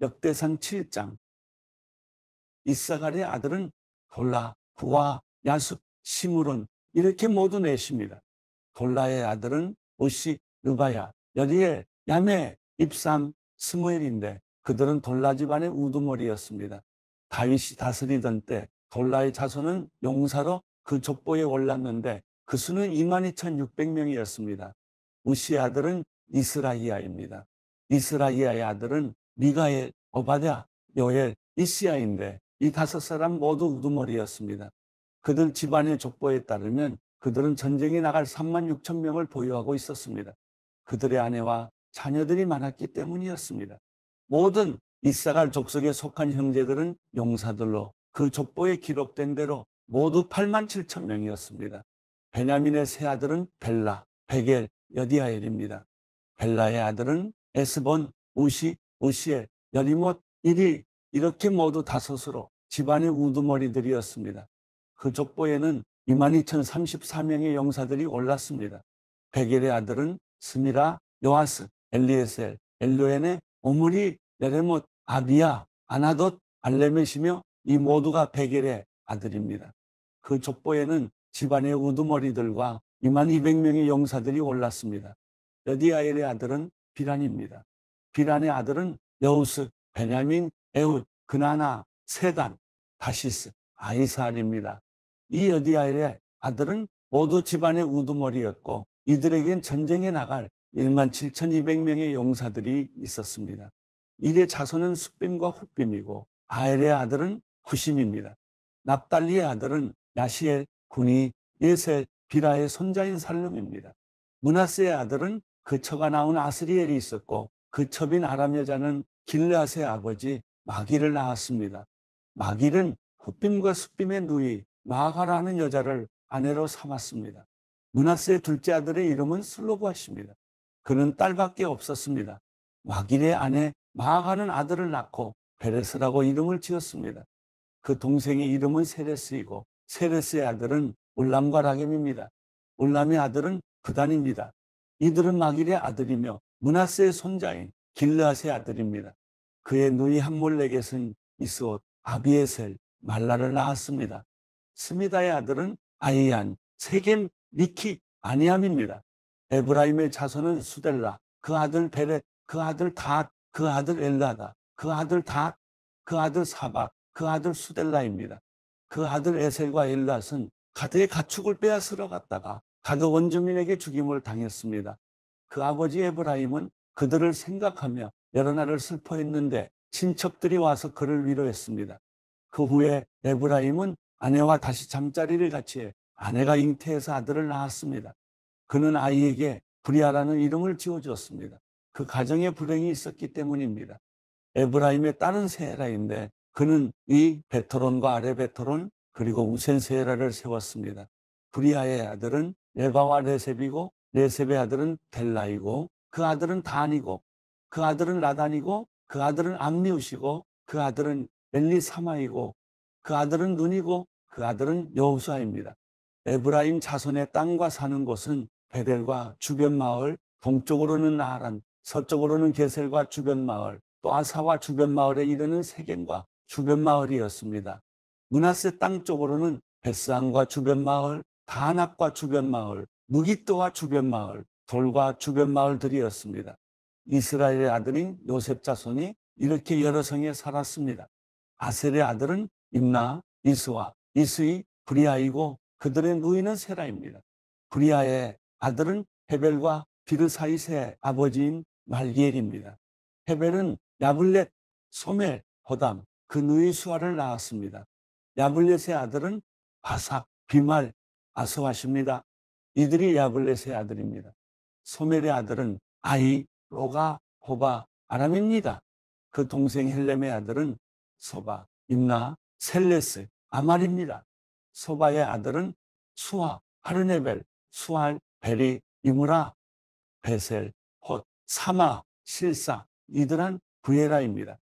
역대상 7장. 이사갈의 아들은 돌라, 부와, 야숲, 시므론 이렇게 모두 넷입니다. 돌라의 아들은 우시, 르바야, 여리엘, 야메, 입삼, 스무엘인데 그들은 돌라 집안의 우두머리였습니다. 다윗이 다스리던 때 돌라의 자손은 용사로 그 족보에 올랐는데 그 수는 22,600명이었습니다. 우시의 아들은 이스라이야입니다. 이스라이야의 아들은 미가엘, 오바댜, 요엘, 이시야인데 이 5사람 모두 우두머리였습니다. 그들 집안의 족보에 따르면 그들은 전쟁에 나갈 36,000명을 보유하고 있었습니다. 그들의 아내와 자녀들이 많았기 때문이었습니다. 모든 이사갈 족속에 속한 형제들은 용사들로 그 족보에 기록된 대로 모두 87,000명이었습니다. 베냐민의 세 아들은 벨라, 베겔, 여디아엘입니다. 벨라의 아들은 에스본, 우시, 우시엘, 여리못, 이리 이렇게 모두 5으로 집안의 우두머리들이었습니다. 그 족보에는 22,034명의 용사들이 올랐습니다. 베겔의 아들은 스미라, 요아스, 엘리에셀, 엘로엔의 오므리, 예레못, 아비야, 아나돗, 알레멧이며 이 모두가 베겔의 아들입니다. 그 족보에는 집안의 우두머리들과 22,000명의 용사들이 올랐습니다. 여디아엘의 아들은 비란입니다. 비란의 아들은 여우스, 베냐민, 에훗, 그나나, 세단, 다시스, 아이사알입니다. 이 여디아엘의 아들은 모두 집안의 우두머리였고 이들에겐 전쟁에 나갈 17,200명의 용사들이 있었습니다. 이의 자손은 숫빔과 훗빔이고 아엘의 아들은 후심입니다. 납달리의 아들은 야시엘, 구니, 예셀, 비라의 손자인 살룸입니다. 므낫세의 아들은 그 처가 나온 아스리엘이 있었고 그 첩인 아람 여자는 길르앗의 아버지 마길을 낳았습니다. 마길은 훗빔과 숫빔의 누이 마아가라는 여자를 아내로 삼았습니다. 므낫세의 둘째 아들의 이름은 슬로브앗입니다. 그는 딸밖에 없었습니다. 마길의 아내 마아가는 아들을 낳고 베레스라고 이름을 지었습니다. 그 동생의 이름은 세레스이고 세레스의 아들은 울람과 라겜입니다. 울람의 아들은 부단입니다. 이들은 마길의 아들이며 므낫세의 손자인 길르앗의 아들입니다. 그의 누이 함몰레겟은 이스옷, 아비에셀, 말라를 낳았습니다. 스미다의 아들은 아이안, 세겜, 미키, 아니암입니다. 에브라임의 자손은 수델라, 그 아들 베렛, 그 아들 닷, 그 아들 엘라다, 그 아들 닷, 그 아들 사박, 그 아들 수델라입니다. 그 아들 에셀과 엘랏은 가드의 가축을 빼앗으러 갔다가 가드 원주민에게 죽임을 당했습니다. 그 아버지 에브라임은 그들을 생각하며 여러 날을 슬퍼했는데 친척들이 와서 그를 위로했습니다. 그 후에 에브라임은 아내와 다시 잠자리를 같이 해 아내가 잉태해서 아들을 낳았습니다. 그는 아이에게 브리아라는 이름을 지어주었습니다. 그 가정에 불행이 있었기 때문입니다. 에브라임의 딸은 세라인데 그는 이 베토론과 아래 베토론 그리고 우센 세라를 세웠습니다. 브리아의 아들은 레바와 레셉이고 레셉의 아들은 델라이고 그 아들은 단이고 그 아들은 라단이고 그 아들은 암미우시고 그 아들은 엘리사마이고 그 아들은 눈이고 그 아들은 여우사입니다. 에브라임 자손의 땅과 사는 곳은 베델과 주변 마을, 동쪽으로는 나하란, 서쪽으로는 게셀과 주변 마을, 또 아사와 주변 마을에 이르는 세겜과 주변 마을이었습니다. 므낫세 땅 쪽으로는 벳산과 주변 마을, 다낙과 주변 마을, 무기또와 주변 마을, 돌과 주변 마을들이었습니다. 이스라엘의 아들인 요셉 자손이 이렇게 여러 성에 살았습니다. 아셀의 아들은 임나, 이스와, 이스이, 브리아이고 그들의 누이는 세라입니다. 브리아의 아들은 헤벨과 비르사이스의 아버지인 말기엘입니다. 헤벨은 야블렛, 소멜, 호담, 그 누이 수아를 낳았습니다. 야블렛의 아들은 바삭, 비말, 아스와십니다. 이들이 야블렛의 아들입니다. 소멜의 아들은 아이, 로가, 호바, 아람입니다. 그 동생 헬렘의 아들은 소바, 임나, 셀레스, 아말입니다. 소바의 아들은 수아, 하르네벨, 수알, 베리, 이므라, 베셀, 톳, 사마, 실사, 이들한 부에라입니다.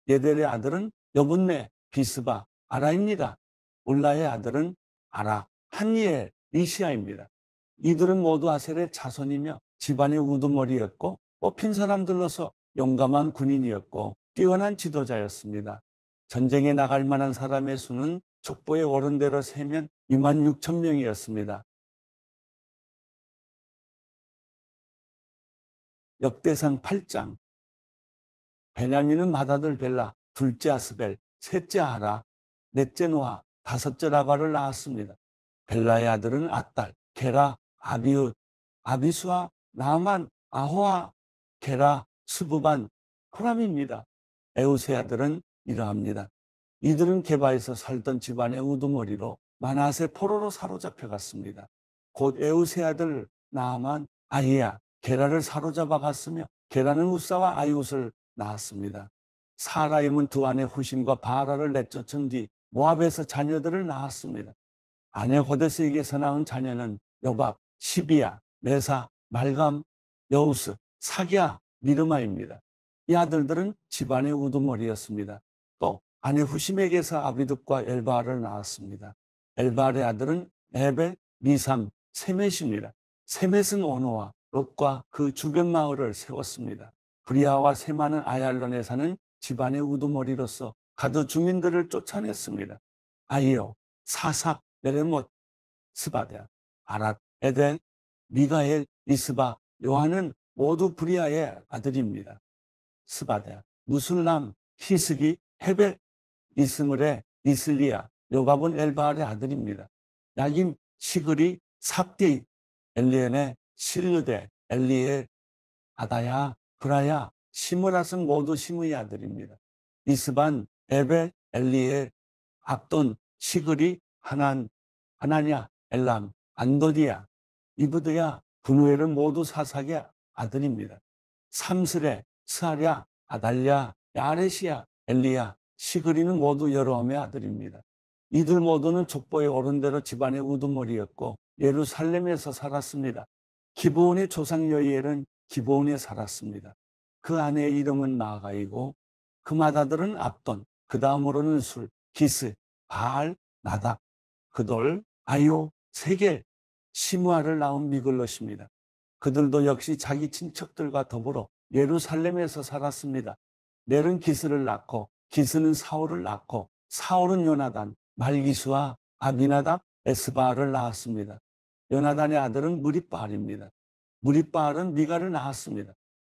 예델의 아들은 여분네, 비스바, 아라입니다. 울라의 아들은 아라, 한니엘, 이시아입니다. 이들은 모두 아셀의 자손이며 집안의 우두머리였고 뽑힌 사람들로서 용감한 군인이었고 뛰어난 지도자였습니다. 전쟁에 나갈 만한 사람의 수는 족보에 오른 대로 세면 26,000명이었습니다. 역대상 8장. 베냐민은 맏아들 벨라, 둘째 아스벨, 셋째 아라, 넷째 노아, 다섯째 라바를 낳았습니다. 벨라의 아들은 앗달, 게라, 아비웃, 아비수아, 나만, 아호아, 게라, 스부반, 호람입니다. 에웃의 아들은 이러합니다. 이들은 게바에서 살던 집안의 우두머리로 마나세 포로로 사로잡혀 갔습니다. 곧 에웃의 아들 나아만, 아히야, 게라를 사로잡아 갔으며 게라는 우사와 아이웃을 낳았습니다. 사라임은 두 아내 후심과 바라를 내쫓은 뒤 모압에서 자녀들을 낳았습니다. 아내 호데스에게서 낳은 자녀는 요밥, 시비야, 메사, 말감, 여우스, 사기야, 미르마입니다. 이 아들들은 집안의 우두머리였습니다. 또 아내 후심에게서 아비듭과 엘바알을 낳았습니다. 엘바알의 아들은 에벨, 미삼, 세멧입니다. 세멧은 오노와 롯과 그 주변 마을을 세웠습니다. 브리아와 세마는 아얄론에 사는 집안의 우두머리로서 가드 주민들을 쫓아냈습니다. 아이요, 사삭, 메레못, 스바데, 아랏, 에덴, 미가엘, 이스바, 요한은 모두 브리아의 아들입니다. 스바데, 무술람, 히스기, 헤벨, 이스므레, 이슬리아, 요밥은 엘바알의 아들입니다. 야김, 시그리, 삽디, 엘리엔의 실르데, 엘리엘, 아다야, 브라야, 시므라스는 모두 시므의 아들입니다. 이스반, 에벨, 엘리엘, 압돈, 시그리, 하나냐, 엘람, 안도디야, 이브드야, 분우엘은 모두 사삭의 아들입니다. 삼스레, 스하랴, 아달랴, 야레시야, 엘리야, 시그리는 모두 여로함의 아들입니다. 이들 모두는 족보에 오른 대로 집안의 우두머리였고 예루살렘에서 살았습니다. 기브온의 조상 여이엘은 기브온에 살았습니다. 그 아내의 이름은 마가이고 그 맏아들은 압돈, 그 다음으로는 술, 기스, 바알, 나답, 그돌, 아요, 세겔, 시므아를 낳은 미글롯입니다. 그들도 역시 자기 친척들과 더불어 예루살렘에서 살았습니다. 넬은 기스를 낳고 기스는 사울을 낳고 사울은 요나단, 말기수와 아비나답, 에스바알을 낳았습니다. 요나단의 아들은 무리바알입니다. 무리바알은 미가를 낳았습니다.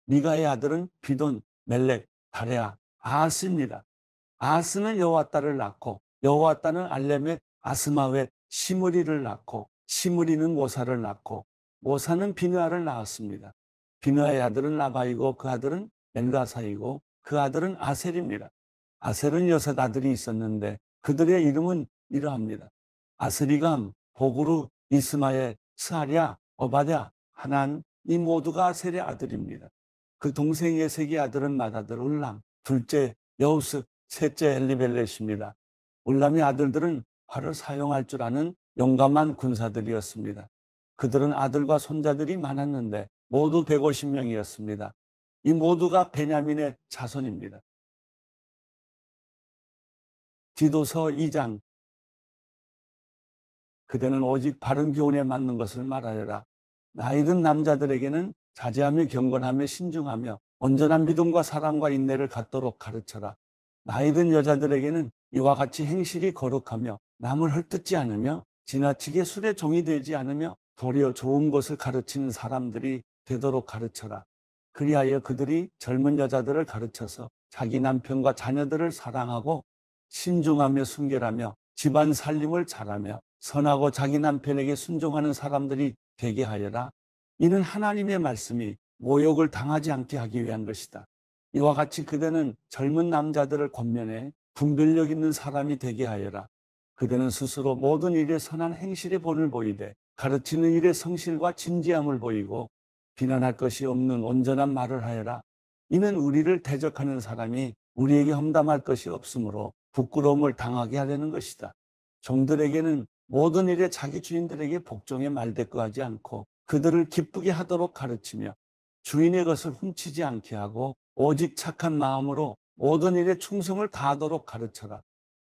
미가의 아들은 비돈, 멜렉, 다레아, 아하스입니다. 아하스는 여호와따를 낳고 여호와따는 알레멧, 아스마웻, 시므리를 낳고 시므리는 모사를 낳고 모사는 비느아를 낳았습니다. 비느아의 아들은 라바이고 그 아들은 멜가사이고 그 아들은 아셀입니다. 아셀은 여섯 아들이 있었는데 그들의 이름은 이러합니다. 아스리감, 보그루, 이스마엘, 스하랴, 오바댜, 하난, 이 모두가 아셀의 아들입니다. 그 동생 예색의 아들은 맏아들 울람, 둘째 여우스, 셋째 엘리벨렛입니다. 울람의 아들들은 활을 사용할 줄 아는 용감한 군사들이었습니다. 그들은 아들과 손자들이 많았는데 모두 150명이었습니다. 이 모두가 베냐민의 자손입니다. 디도서 2장. 그대는 오직 바른 교훈에 맞는 것을 말하여라. 나이든 남자들에게는 자제하며 경건하며 신중하며 온전한 믿음과 사랑과 인내를 갖도록 가르쳐라. 나이든 여자들에게는 이와 같이 행실이 거룩하며 남을 헐뜯지 않으며 지나치게 술에 종이 되지 않으며 도리어 좋은 것을 가르치는 사람들이 되도록 가르쳐라. 그리하여 그들이 젊은 여자들을 가르쳐서 자기 남편과 자녀들을 사랑하고 신중하며 순결하며 집안 살림을 잘하며 선하고 자기 남편에게 순종하는 사람들이 되게 하여라. 이는 하나님의 말씀이 모욕을 당하지 않게 하기 위한 것이다. 이와 같이 그대는 젊은 남자들을 권면해 분별력 있는 사람이 되게 하여라. 그대는 스스로 모든 일에 선한 행실의 본을 보이되 가르치는 일에 성실과 진지함을 보이고 비난할 것이 없는 온전한 말을 하여라. 이는 우리를 대적하는 사람이 우리에게 험담할 것이 없으므로 부끄러움을 당하게 하려는 것이다. 종들에게는 모든 일에 자기 주인들에게 복종에 말대꾸하지 않고 그들을 기쁘게 하도록 가르치며 주인의 것을 훔치지 않게 하고 오직 착한 마음으로 모든 일에 충성을 다하도록 가르쳐라.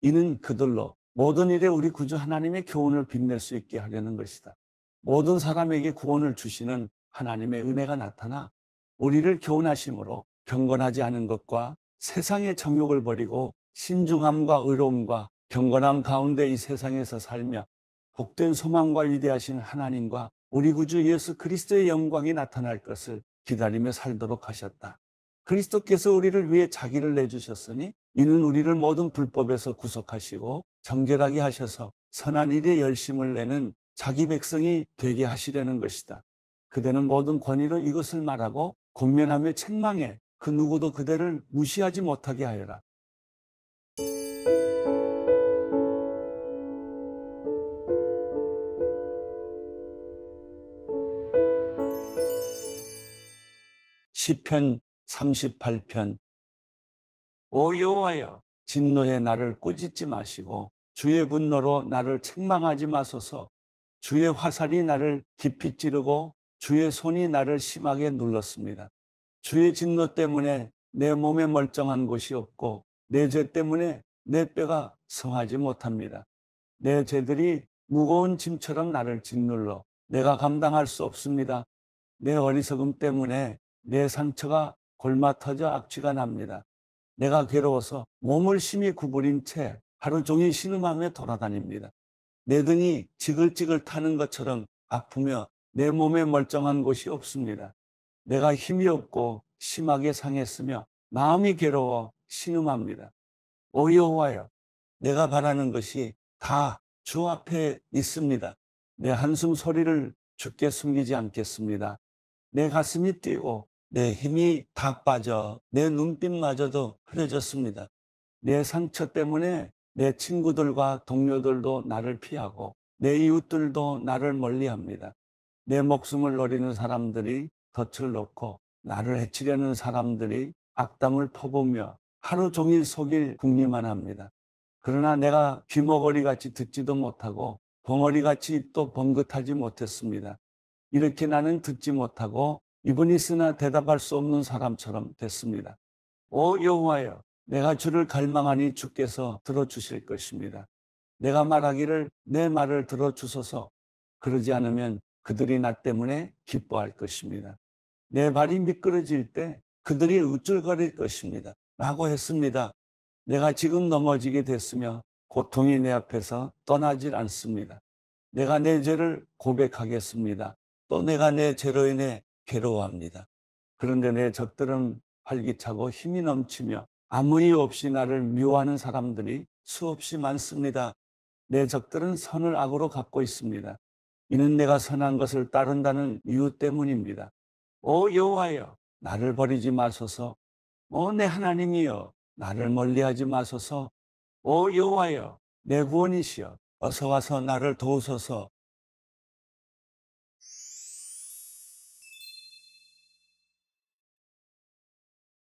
이는 그들로 모든 일에 우리 구주 하나님의 교훈을 빛낼 수 있게 하려는 것이다. 모든 사람에게 구원을 주시는 하나님의 은혜가 나타나 우리를 교훈하심으로 경건하지 않은 것과 세상의 정욕을 버리고 신중함과 의로움과 경건함 가운데 이 세상에서 살며 복된 소망과 위대하신 하나님과 우리 구주 예수 그리스도의 영광이 나타날 것을 기다리며 살도록 하셨다. 그리스도께서 우리를 위해 자기를 내주셨으니 이는 우리를 모든 불법에서 구속하시고 정결하게 하셔서 선한 일에 열심을 내는 자기 백성이 되게 하시려는 것이다. 그대는 모든 권위로 이것을 말하고 권면하며 책망해 그 누구도 그대를 무시하지 못하게 하여라. 시편 38편. 오 여호와여, 진노에 나를 꾸짖지 마시고 주의 분노로 나를 책망하지 마소서. 주의 화살이 나를 깊이 찌르고 주의 손이 나를 심하게 눌렀습니다. 주의 진노 때문에 내 몸에 멀쩡한 곳이 없고 내 죄 때문에 내 뼈가 성하지 못합니다. 내 죄들이 무거운 짐처럼 나를 짓눌러 내가 감당할 수 없습니다. 내 어리석음 때문에 내 상처가 골마 터져 악취가 납니다. 내가 괴로워서 몸을 심히 구부린 채 하루 종일 신음하며 돌아다닙니다. 내 등이 지글지글 타는 것처럼 아프며 내 몸에 멀쩡한 곳이 없습니다. 내가 힘이 없고 심하게 상했으며 마음이 괴로워 신음합니다. 오 여호와여, 내가 바라는 것이 다 주 앞에 있습니다. 내 한숨 소리를 주께 숨기지 않겠습니다. 내 가슴이 뛰고 내 힘이 다 빠져 내 눈빛마저도 흐려졌습니다. 내 상처 때문에 내 친구들과 동료들도 나를 피하고 내 이웃들도 나를 멀리합니다. 내 목숨을 노리는 사람들이 덫을 놓고 나를 해치려는 사람들이 악담을 퍼부으며 하루 종일 속일 궁리만 합니다. 그러나 내가 귀머거리같이 듣지도 못하고 벙어리같이 또 번긋하지 못했습니다. 이렇게 나는 듣지 못하고 입은 있으나 대답할 수 없는 사람처럼 됐습니다. 오 여호와여, 내가 주를 갈망하니 주께서 들어주실 것입니다. 내가 말하기를 내 말을 들어주소서. 그러지 않으면 그들이 나 때문에 기뻐할 것입니다. 내 발이 미끄러질 때 그들이 우쭐거릴 것입니다. 라고 했습니다. 내가 지금 넘어지게 됐으며 고통이 내 앞에서 떠나질 않습니다. 내가 내 죄를 고백하겠습니다. 또 내가 내 죄로 인해 괴로워합니다. 그런데 내 적들은 활기차고 힘이 넘치며 아무 이유 없이 나를 미워하는 사람들이 수없이 많습니다. 내 적들은 선을 악으로 갚고 있습니다. 이는 내가 선한 것을 따른다는 이유 때문입니다. 오 여호와여, 나를 버리지 마소서. 오 내 하나님이여, 나를 멀리하지 마소서. 오 여호와여, 내 구원이시여, 어서 와서 나를 도우소서.